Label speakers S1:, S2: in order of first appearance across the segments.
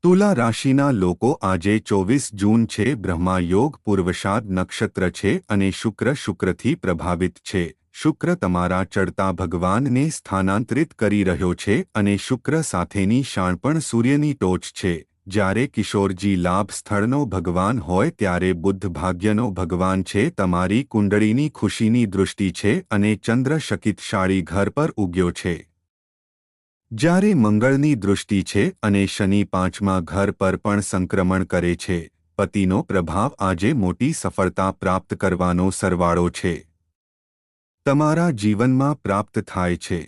S1: તુલા રાશિના લોકો આજે 24 જૂન છે. બ્રહ્માયોગ પૂર્વષાદ નક્ષત્ર છે અને શુક્રથી પ્રભાવિત છે. શુક્ર તમારા ચડતા ભગવાનને સ્થાનાંતરિત કરી રહ્યો છે અને શુક્ર સાથેની શાણપણ સૂર્યની ટોચ છે. જ્યારે કિશોરજી લાભ સ્થળનો ભગવાન હોય ત્યારે બુદ્ધ ભાગ્યનો ભગવાન છે. તમારી કુંડળીની ખુશીની દૃષ્ટિ છે અને ચંદ્ર શક્તિશાળી ઘર પર ઉગ્યો છે. જ્યારે મંગળની દૃષ્ટિ છે અને શનિ પાંચમા ઘર પર પણ સંક્રમણ કરે છે. પતિનો પ્રભાવ આજે મોટી સફળતા પ્રાપ્ત કરવાનો સરવાળો છે. તમારા જીવનમાં પ્રાપ્ત થાય છે.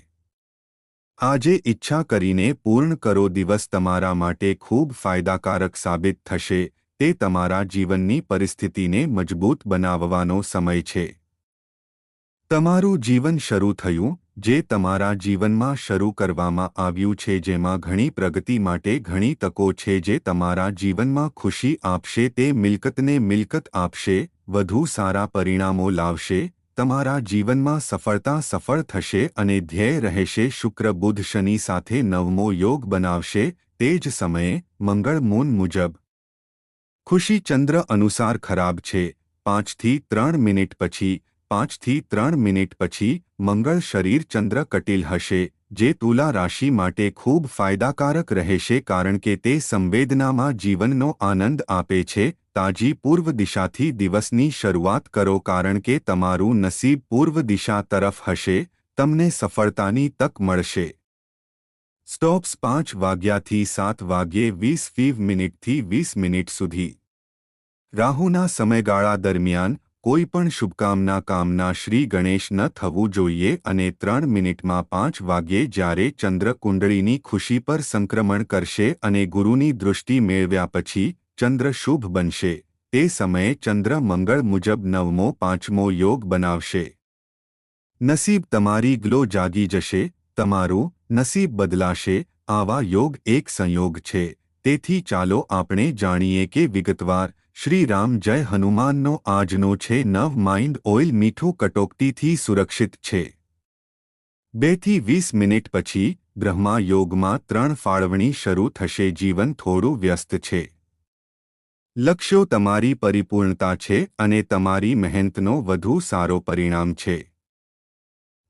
S1: આજે ઈચ્છા કરીને પૂર્ણ કરો. દિવસ તમારા માટે ખૂબ ફાયદાકારક સાબિત થશે. તે તમારા જીવનની પરિસ્થિતિને મજબૂત બનાવવાનો સમય છે. તમારું જીવન શરૂ થયું જે તમારા જીવનમાં શરૂ કરવામાં આવ્યું છે જેમાં ઘણી પ્રગતિ માટે ઘણી તકો છે જે તમારા જીવનમાં ખુશી આપશે. તે મિલકતને મિલકત આપશે, વધુ સારા પરિણામો લાવશે. તમારા જીવનમાં સફળતા સફળ થશે અને ધ્યેય રહેશે. શુક્ર બુધ શનિ સાથે નવમો યોગ બનાવશે. તે જ સમયે મંગળ મૂન મુજબ ખુશી ચંદ્ર અનુસાર ખરાબ છે. 5 થી 3 મિનિટ પછી 5 થી 3 મિનિટ પછી મંગળ શરીર ચંદ્ર કટિલ હશે, જે તુલા રાશિ માટે ખૂબ ફાયદાકારક રહેશે કારણ કે તે સંવેદનામાં જીવનનો આનંદ આપે છે. તાજી પૂર્વ દિશાથી દિવસની શરૂઆત કરો કારણ કે તમારું નસીબ પૂર્વ દિશા તરફ હશે. તમને સફળતાની તક મળશે. સ્ટોપ્સ 5 વાગ્યાથી 7 વાગ્યે 20 મિનિટથી 20 મિનિટ સુધી. રાહુના સમયગાળા દરમિયાન કોઈપણ શુભકામના કામના શ્રી ગણેશ ન થવું જોઈએ અને 3 મિનિટમાં 5 વાગ્યે જ્યારે ચંદ્ર કુંડળીની ખુશી પર સંક્રમણ કરશે અને ગુરુની દૃષ્ટિ મેળવ્યા પછી ચંદ્ર શુભ બનશે. તે સમયે ચંદ્ર મંગળ મુજબ નવમો પાંચમો યોગ બનાવશે. નસીબ તમારી ગ્લો જાગી જશે. તમારું નસીબ બદલાશે. આવા યોગ એક સંયોગ છે. તેથી ચાલો આપણે જાણીએ કે વિગતવાર. શ્રી રામ જય હનુમાનનો આજનો છે નવ માઇન્ડ ઓઇલ મીઠું કટોકટીથી સુરક્ષિત છે. 2 થી 20 મિનિટ પછી બ્રહ્મા યોગમાં 3 ફાળવણી શરૂ થશે. જીવન થોડું વ્યસ્ત છે. લક્ષ્યો તમારી પરિપૂર્ણતા છે અને તમારી મહેનતનો વધુ સારો પરિણામ છે.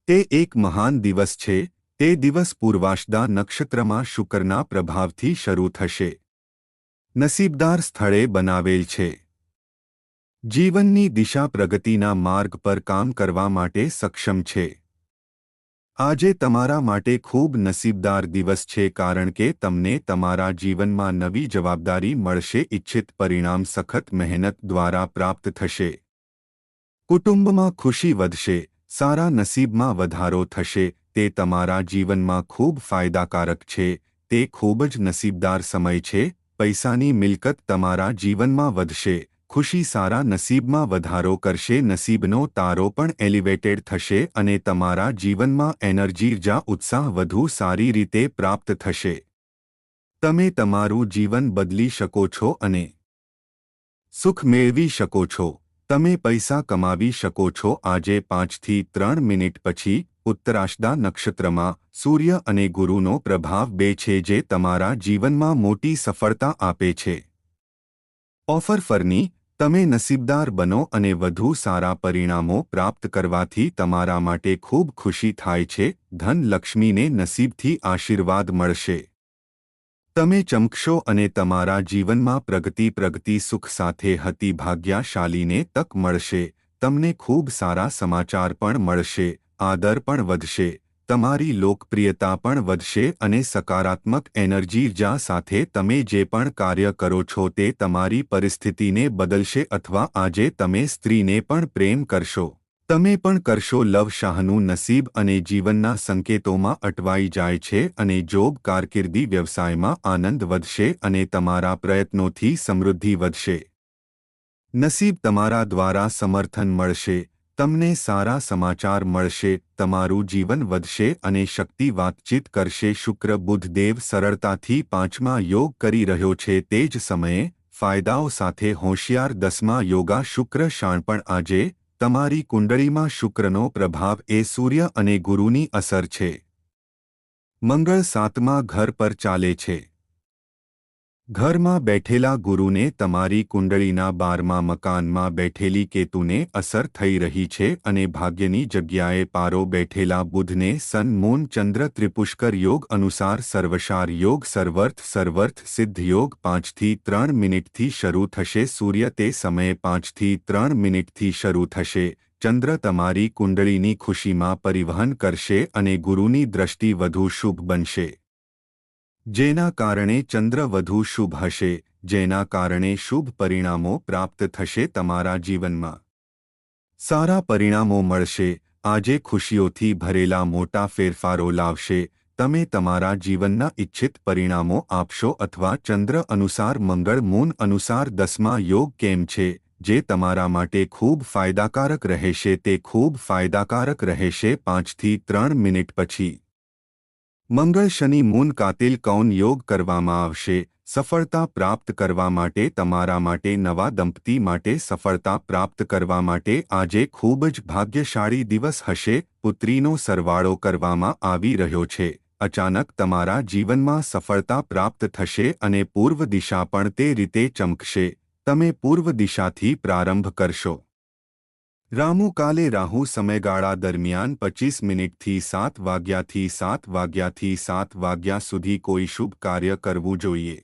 S1: તે એક મહાન દિવસ છે. તે દિવસ પૂર્વાષાઢા નક્ષત્રમાં શુક્રના પ્રભાવથી શરૂ થશે. નસીબદાર સ્થળે બનાવેલ છે. જીવનની દિશા પ્રગતિના માર્ગ પર કામ કરવા માટે સક્ષમ છે. આજે તમારા માટે ખૂબ નસીબદાર દિવસ છે કારણ કે તમને તમારા જીવનમાં નવી જવાબદારી મળશે. ઇચ્છિત પરિણામ સખત મહેનત દ્વારા પ્રાપ્ત થશે. કુટુંબમાં ખુશી વધશે. સારા નસીબમાં વધારો થશે. તે તમારા જીવનમાં ખૂબ ફાયદાકારક છે. તે ખૂબ જ નસીબદાર સમય છે. પૈસાની મિલકત તમારા જીવનમાં વધશે. ખુશી સારા નસીબમાં વધારો કરશે. નસીબનો તારો પણ એલિવેટેડ થશે અને તમારા જીવનમાં એનર્જી ઉત્સાહ વધુ સારી રીતે પ્રાપ્ત થશે. તમે તમારું જીવન બદલી શકો છો અને સુખ મેળવી શકો છો. તમે પૈસા કમાવી શકો છો. આજે 5 થી 3 મિનિટ પછી ઉત્તરાષાઢા નક્ષત્રમાં સૂર્ય અને ગુરુનો પ્રભાવ 2 છે જે તમારા જીવનમાં મોટી સફળતા આપે છે. ઓફર ફરની તમે નસીબદાર બનો અને વધુ સારા પરિણામો પ્રાપ્ત કરવાથી તમારા માટે ખૂબ ખુશી થાય છે. ધન લક્ષ્મીને નસીબથી આશીર્વાદ મળશે. તમે ચમકશો અને તમારા જીવનમાં પ્રગતિ સુખ સાથે હતી. ભાગ્યશાળીને તક મળશે. તમને ખૂબ સારા સમાચાર પણ મળશે. આદર પણ વધશે. તમારી લોકપ્રિયતા પણ વધશે અને સકારાત્મક એનર્જી સાથે તમે જે પણ કાર્ય કરો છો તે તમારી પરિસ્થિતિને બદલશે. અથવા આજે તમે સ્ત્રીને પણ પ્રેમ કરશો. તમે પણ કરશો. લવ શાહનું નસીબ અને જીવનના સંકેતોમાં અટવાઈ જાય છે અને જોબ કારકિર્દી વ્યવસાયમાં આનંદ વધશે અને તમારા પ્રયત્નોથી સમૃદ્ધિ વધશે. નસીબ તમારા દ્વારા સમર્થન મળશે. તમને સારા સમાચાર મળશે. તમારું જીવન વધશે અને શક્તિ વાતચીત કરશે. શુક્ર બુધ દેવ સરળતાથી 5મા યોગ કરી રહ્યો છે. તે જ સમયે ફાયદાઓ સાથે હોશિયાર 10મા યોગા શુક્ર શાણપણ. આજે તમારી કુંડળીમાં શુક્રનો પ્રભાવ એ સૂર્ય અને ગુરુની અસર છે. મંગળ 7મા ઘર પર ચાલે છે. ઘરમાં બેઠેલા ગુરુને તમારી કુંડળીના 12મા મકાનમાં બેઠેલી કેતુને અસર થઈ રહી છે અને ભાગ્યની જગ્યાએ પારો બેઠેલા બુધને સન મૂન ચંદ્ર ત્રિપુષ્કર યોગ અનુસાર સર્વસાર યોગ સર્વર્થ સિદ્ધ યોગ 5 થી 3 મિનિટથી શરૂ થશે. સૂર્ય તે સમયે 5 થી 3 મિનિટથી શરૂ થશે. ચંદ્ર તમારી કુંડળીની ખુશીમાં પરિવહન કરશે અને ગુરુની દ્રષ્ટિ વધુ શુભ બનશે, જેના કારણે ચંદ્ર વધુ શુભ હશે, જેના કારણે શુભ પરિણામો પ્રાપ્ત થશે. તમારા જીવનમાં સારા પરિણામો મળશે. આજે ખુશીઓથી ભરેલા મોટા ફેરફારો લાવશે. તમે તમારા જીવનના ઇચ્છિત પરિણામો આપશો. અથવા ચંદ્ર અનુસાર મંગળ મૂન અનુસાર 10મા યોગ કેમ છે, જે તમારા માટે ખૂબ ફાયદાકારક રહેશે. તે ખૂબ ફાયદાકારક રહેશે 5 થી 3 મિનિટ પછી. મંગળ શનિ મૂન કાતિલ કૌન યોગ કરવામાં આવશે. સફળતા પ્રાપ્ત કરવા માટે, તમારા માટે, નવા દંપતી માટે સફળતા પ્રાપ્ત કરવા માટે આજે ખૂબ જ ભાગ્યશાળી દિવસ હશે. પુત્રીનો સરવાળો કરવામાં આવી રહ્યો છે. અચાનક તમારા જીવનમાં સફળતા પ્રાપ્ત થશે અને પૂર્વ દિશા પણ તે રીતે ચમકશે. તમે પૂર્વ દિશાથી પ્રારંભ કરશો. રામુ કાલે રાહુ સમયગાળા દરમિયાન 25 મિનિટથી 7 વાગ્યાથી 7 વાગ્યા સુધી કોઈ શુભ કાર્ય કરવું જોઈએ.